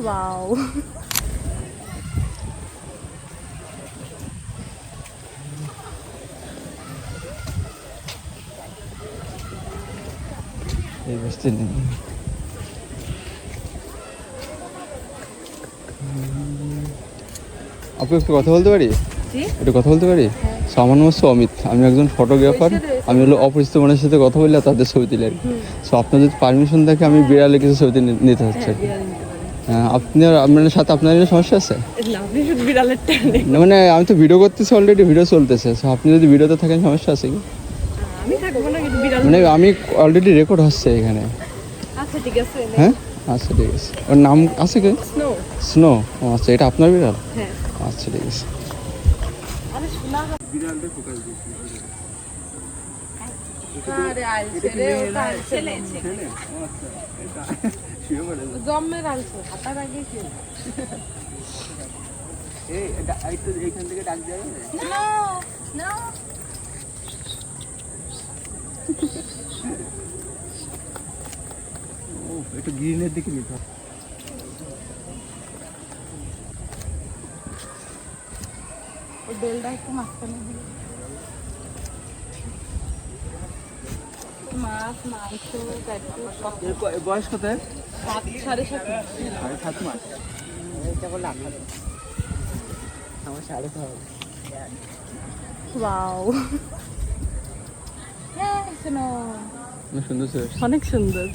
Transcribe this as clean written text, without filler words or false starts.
Wow, এই বসতে নেই। আপু একটু কথা বলতে পারি? জি একটু কথা বলতে পারি? আমার নাম হচ্ছে অমিত, আমি একজন ফটোগ্রাফার। আমি হলো অপরিচিত মানুষের সাথে কথা বললে তাদের ছবি তুলি আর কি। সো আপনার যদি পারমিশন থাকে আমি বিড়ালের কিছু ছবি নিতে হচ্ছে আর কি। আপনার সাথে আপনার কোনো সমস্যা আছে? না আপনি শুধু বিড়ালের টানে। না মানে আমি তো ভিডিও করতেছি, অলরেডি ভিডিও চলতেছে। সো আপনি যদি ভিডিওতে থাকেন সমস্যা আছে কি? আমি থাকবো না কিন্তু বিড়াল। মানে আমি অলরেডি রেকর্ড হচ্ছে এখানে। আচ্ছা ঠিক আছে। হ্যাঁ আচ্ছা ঠিক আছে। ওর নাম আছে কি? স্নো। স্নো। ও আচ্ছা, এটা আপনার বিড়াল? হ্যাঁ। আচ্ছা ঠিক আছে। আরে শোনা বিড়ালটা ফোকাস দিচ্ছি। আরে আইছে রে, ওটা ছেলে ছেলে। জম্মের আনছে হাতার আগে কি? এইখান থেকে ডাক যায় নো নো। ও একটু গ্রিনের দিকে নিতে হবে। ওই বেলটা একটু মাঝখানে দিয়ে মাছ মাংস বয়স কত? 7.5 7 মাস। এটা বললে আপনার আমার 6.5। ওয়াও, হ্যাঁ শোনো সুন্দর ছিল। অনেক সুন্দর।